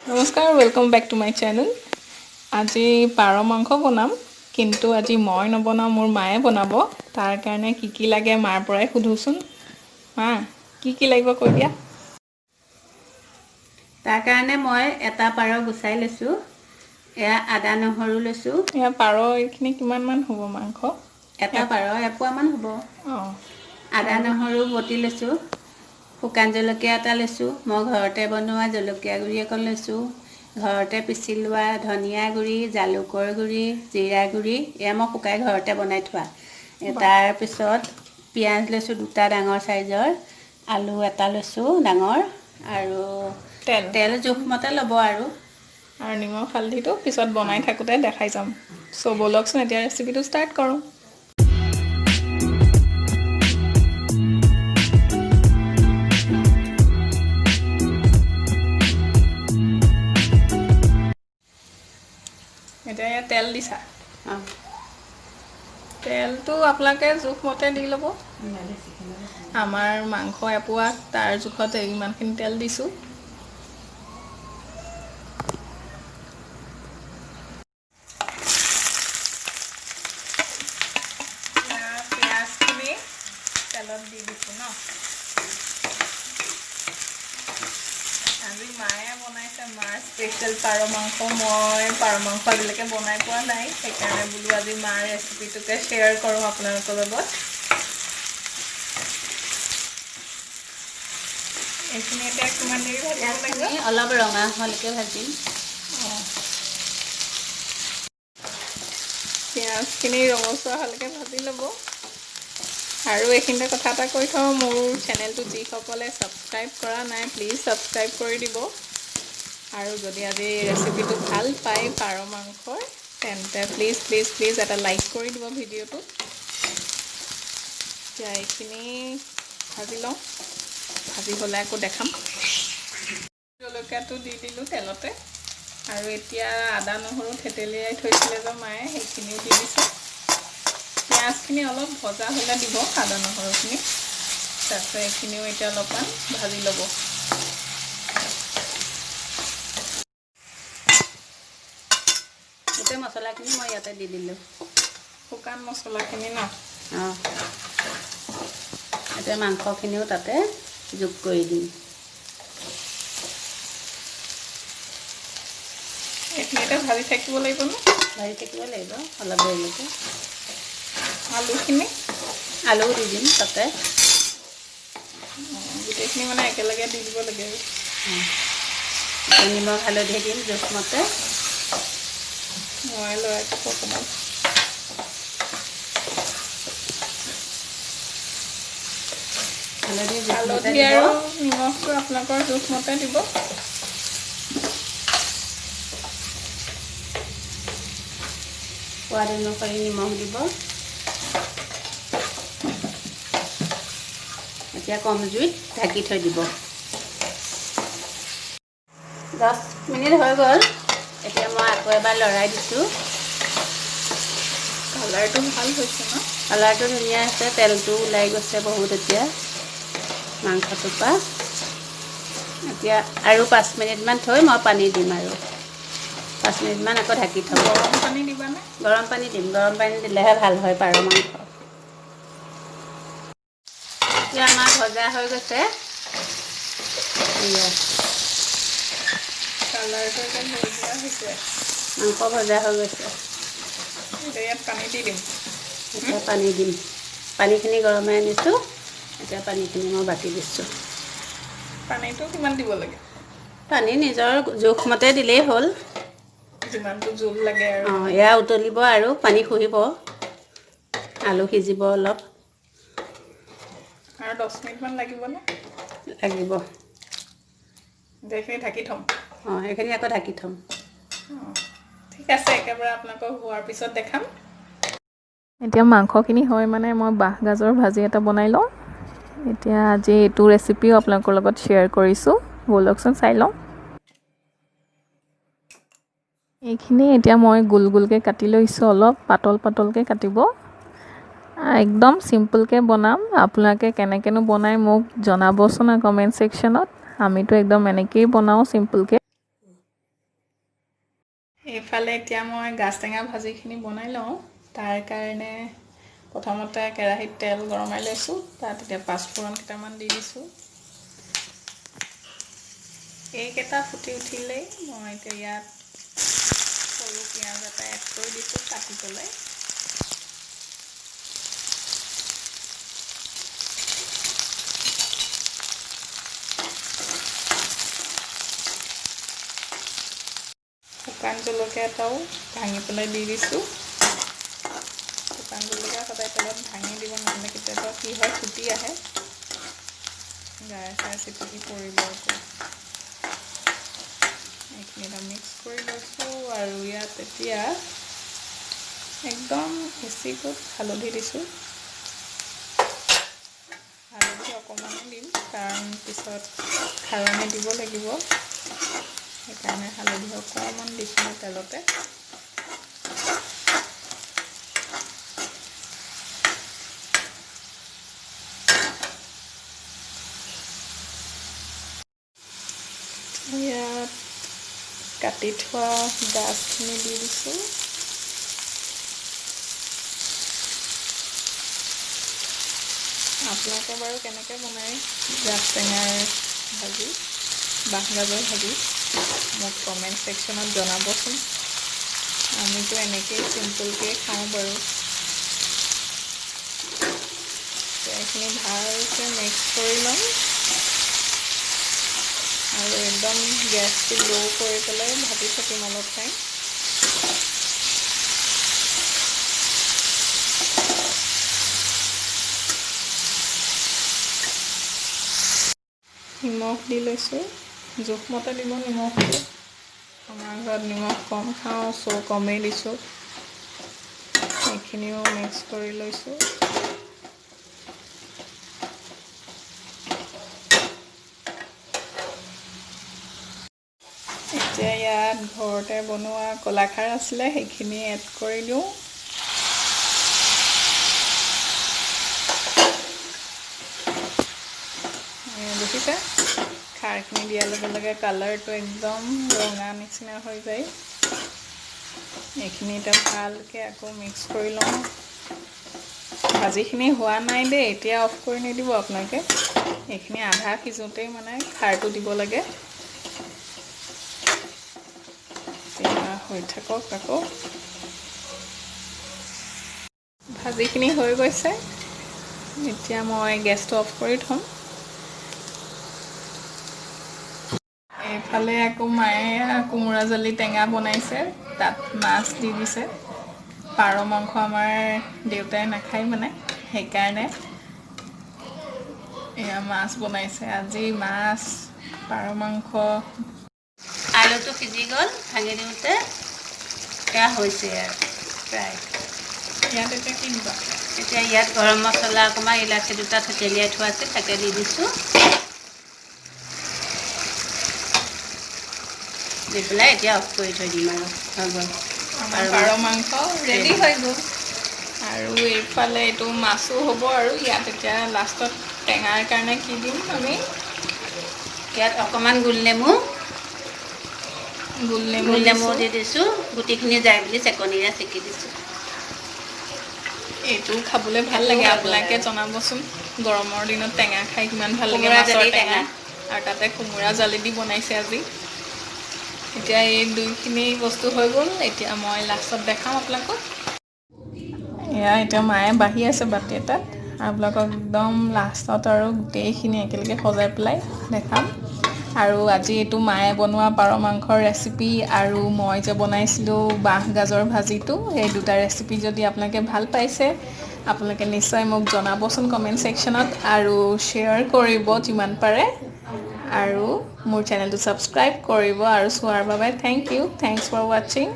নমস্কাৰ welcome back to my channel. আজি পাৰ মাংস বনাম, কিন্তু আজি মই নবনাওঁ, মোৰ মায়ে বনাব। তাৰ কাৰণে কি লাগে মাৰ পৰাই সুধোচোন। মা, কি লাগিব কৈ দিয়া। তাৰ কাৰণে মই এটা পাৰ গুচাই লৈছোঁ। এয়া আদা নহৰু লৈছোঁ। এয়া পাৰ এইখিনি কিমানমান হ'ব মাংস? এটা পাৰ এপোৱামান হ'ব। অঁ, আদা নহৰু বটি লৈছোঁ। শুকান জলকীয়া এটা লৈছোঁ। মই ঘৰতে বনোৱা জলকীয়া গুড়ি অকণ লৈছোঁ। ঘৰতে পিচি লোৱা ধনিয়া গুড়ি, জালুকৰ গুড়ি, জিৰা গুড়ি, এয়া মই শুকাই ঘৰতে বনাই থোৱা। তাৰপিছত পিঁয়াজ লৈছোঁ দুটা ডাঙৰ চাইজৰ, আলু এটা লৈছোঁ ডাঙৰ, আৰু তেল জোখমতে ল'ব আৰু নিমখ হালধিটো পিছত বনাই থাকোঁতে দেখাই যাম। চ' ব'লকচোন এতিয়া ৰেচিপিটো ষ্টাৰ্ট কৰোঁ। এতিয়া ইয়াত তেল দিছা। তেলটো আপোনালোকে জোখমতে দি ল'ব। আমাৰ মাংস এপোৱা, তাৰ জোখত ইমানখিনি তেল দিছোঁ। পিঁয়াজখিনি তেলত দি দিছোঁ ন। আজি মায়ে বনাইছে, মাৰ স্পেচিয়েল পাৰ মাংস। মই পাৰ মাংস আজিলৈকে বনাই পোৱা নাই, সেইকাৰণে বোলো আজি মাৰ ৰেচিপিটোকে শ্বেয়াৰ কৰোঁ আপোনালোকৰ লগত। এইখিনি এতিয়া কিমান দেৰি ভাজিব লাগিব? অলপ ৰঙা হোৱালৈকে ভাজিম। পিঁয়াজখিনি ৰঙচুৱা হোৱালৈকে ভাজি ল'ব। আৰু এইখিনিতে কথা এটা কৈ থওঁ, মোৰ চেনেলটো যিসকলে ছাবস্ক্ৰাইব কৰা নাই, প্লিজ ছাবস্ক্ৰাইব কৰি দিব। আৰু যদি আজি ৰেচিপিটো ভাল পায় পাৰ মাংসৰ, তেন্তে প্লিজ প্লিজ প্লিজ এটা লাইক কৰি দিব ভিডিঅ'টো। এতিয়া এইখিনি ভাজি লওঁ, ভাজি হ'লে আকৌ দেখাম। জলকীয়াটো দি দিলোঁ তেলতে, আৰু এতিয়া আদা নহৰু থেতেলিয়াই থৈছিলে যে মায়ে, সেইখিনিও দি দিছোঁ। পিঁয়াজখিনি অলপ ভজা হ'লে দিব আদা নহৰুখিনি। তাৰপিছত এইখিনিও এতিয়া অলপমান ভাজি ল'ব। গোটেই মছলাখিনি মই ইয়াতে দি দিলোঁ। শুকান মছলাখিনি ন। এতিয়া মাংসখিনিও তাতে যোগ কৰি দিম। এইখিনিতে ভাজি থাকিব লাগিব ন। ভাজি থাকিব লাগিব অলপ দেৰিলৈকে। আলুখিনি আলুও দি দিম তাতে। গোটেইখিনি মানে একেলগে দি দিব লাগে আৰু। নিমখ হালধি দিম জোখমতে। মই লৈ আছোঁ অকণমান। হালধি আৰু নিমখটো আপোনালোকৰ জোখমতে দিব। সোৱাদ অনুসৰি নিমখ দিব। এতিয়া কম জুইত ঢাকি থৈ দিব। 10 মিনিট হৈ গ'ল। এতিয়া মই আকৌ এবাৰ লৰাই দিছোঁ। কালাৰটো ভাল হৈছে ন। কালাৰটো ধুনীয়া আছে, তেলটো ওলাই গৈছে বহুত এতিয়া মাংসটোৰ পৰা। এতিয়া আৰু 5 মিনিটমান থৈ মই পানী দিম, আৰু 5 মিনিটমান আকৌ ঢাকি থ'ম। গৰম পানী দিবানে? গৰম পানী দিম, গৰম পানী দিলেহে ভাল হয় পাৰ মাংস। এতিয়া আমাৰ ভজা হৈ গৈছে। কালাৰটো একদম বঢ়িয়া হৈছে। মাংস ভজা হৈ গৈছে। এতিয়া ইয়াত পানী দি দিম। এতিয়া পানী দিম। পানীখিনি গৰমাই আনিছোঁ, এতিয়া পানীখিনি মই বাকি দিছোঁ। পানীটো কিমান দিব লাগে? পানী নিজৰ জোখমতে দিলেই হ'ল। যিমানটো জোল লাগে আৰু। এয়া উতলিব আৰু পানী শুহিব, আলু সিজিব অলপ। আৰু 10 মিনিটমান লাগিবনে? লাগিব। এইখিনি ঢাকি থ'ম। এইখিনি আকৌ ঢাকি থ'ম। ঠিক আছে, একেবাৰে আপোনালোকক হোৱাৰ পিছত দেখাম। এতিয়া মাংসখিনি হয় মানে মই বাঁহগাজৰ ভাজি এটা বনাই লওঁ। এতিয়া আজি এইটো ৰেচিপিও আপোনালোকৰ লগত শ্বেয়াৰ কৰিছোঁ, ব'লকচোন চাই লওঁ। এইখিনি এতিয়া মই গোল গোলকৈ কাটি লৈছোঁ, অলপ পাতল পাতলকৈ কাটিব। একদম চিম্পুলকৈ বনাম। আপোনালোকে কেনেকৈনো বনাই মোক জনাবচোন কমেণ্ট ছেকশ্যনত। আমিতো একদম এনেকৈয়ে বনাওঁ চিম্পুলকৈ। এইফালে এতিয়া মই গাজ টেঙা ভাজিখিনি বনাই লওঁ। তাৰ কাৰণে প্ৰথমতে কেৰাহীত তেল গৰমাই লৈছোঁ। তাত এতিয়া পাঁচফোৰণ কেইটামান দি দিছোঁ। এইকেইটা ফুটি উঠিলেই মই এতিয়া ইয়াত সৰু পিঁয়াজ এটা এড কৰি দিছোঁ কাটি পেলাই। শুকান জলকীয়া এটাও ভাঙি পেলাই দি দিছোঁ। শুকান জলকীয়া সদায় তেলত ভাঙি দিব নহ'লে কেতিয়াবা কি হয় ফুটি আহে, গায়ে চায়ে চিটিকি পৰিব। এইখিনি এটা মিক্স কৰি লৈছোঁ আৰু ইয়াত এতিয়া একদম বেছিকৈ হালধি দিছোঁ। হালধি অকণমানো দিম কাৰণ পিছত খাৰণি দিব লাগিব, সেইকাৰণে হালধি অকণমান দিছোঁ তেলতে। ইয়াত কাটি থোৱা গাজখিনি দি দিছোঁ। আপোনালোকে বাৰু কেনেকৈ বনায় গাজ টেঙাৰ ভাজি, বাঁহগাজৰ ভাজি, মোক কমেণ্ট ছেকশ্যনত জনাবচোন। আমিতো এনেকেই চিম্পলকৈ খাওঁ বাৰু। এইখিনি ভালকৈ মিক্স কৰি ল'ম আৰু একদম গেছটো ল' কৰি পেলাই ভাজি থাকিম অলপ টাইম। নিমখ দি লৈছোঁ, জোখমতে দিব নিমখটো। আমাৰ ঘৰত নিমখ কম খাওঁ, কমেই দিছোঁ। এইখিনিও মিক্স কৰি লৈছোঁ। এতিয়া ইয়াত ঘৰতে বনোৱা কলাখাৰ আছিলে, সেইখিনি এড কৰি দিওঁ। দেখিছে খাৰখিনি দিয়াৰ লগে লগে কালাৰটো একদম ৰঙা নিচিনা হৈ যায়। এইখিনি এতিয়া ভালকৈ আকৌ মিক্স কৰি লওঁ। ভাজিখিনি হোৱা নাই দেই, এতিয়া অফ কৰি নিদিব আপোনালোকে। এইখিনি আধা সিজোঁতেই মানে খাৰটো দিব লাগে। এতিয়া হৈ থাকক আকৌ। ভাজিখিনি হৈ গৈছে, এতিয়া মই গেছটো অফ কৰি থ'ম। এইফালে আকৌ মায়ে কোমোৰা জালি টেঙা বনাইছে, তাত মাছ দি দিছে। পাৰ মাংস আমাৰ দেউতাই নাখায় মানে, সেইকাৰণে এয়া মাছ বনাইছে আজি। মাছ, পাৰ মাংস। আলুটো সিজি গ'ল, ভাঙি দিওঁতে এয়া হৈছে আৰু প্ৰায়। ইয়াত এতিয়া কি দিবা? এতিয়া ইয়াত গৰম মছলা অকণমান, ইলাচি দুটা থেতেলিয়াই থোৱা আছে, তাকে দি দিছোঁ। দি পেলাই এতিয়া অফ কৰি থৈ দিম আৰু হৈ গ'ল। আমাৰ পাৰ মাংস ৰেডি হৈ গ'ল। আৰু এইফালে এইটো মাছো হ'ব। আৰু ইয়াত এতিয়া লাষ্টত টেঙাৰ কাৰণে কি দিম আমি? ইয়াত অকণমান গোল নেমু দি দিছোঁ। গুটিখিনি যায় বুলি চেকনিৰে চেকি দিছোঁ। এইটো খাবলৈ ভাল লাগে। আপোনালোকে জনাবচোন, গৰমৰ দিনত টেঙা খাই কিমান ভাল লাগে। কোমোৰা মাছৰ জালি টেঙা আৰু তাতে কোমোৰা জালি দি বনাইছে আজি। এতিয়া এই দুইখিনি বস্তু হৈ গ'ল। এতিয়া মই লাষ্টত দেখাম আপোনালোকক। এয়া এতিয়া মায়ে বাঢ়ি আছে বাতি এটাত, আপোনালোকক একদম লাষ্টত আৰু গোটেইখিনি একেলগে সজাই পেলাই দেখাম। আৰু আজি এইটো মায়ে বনোৱা পাৰ মাংসৰ ৰেচিপি, আৰু মই যে বনাইছিলোঁ বাঁহগাজৰ ভাজিটো, এই দুটা ৰেচিপি যদি আপোনালোকে ভাল পাইছে, আপোনালোকে নিশ্চয় মোক জনাবচোন কমেণ্ট ছেকশ্যনত, আৰু শ্বেয়াৰ কৰিব যিমান পাৰে, আৰু মোৰ চেনেলটো ছাবস্ক্ৰাইব কৰিব। আৰু চোৱাৰ বাবে থেংকছ ফৰ ৱাচিং।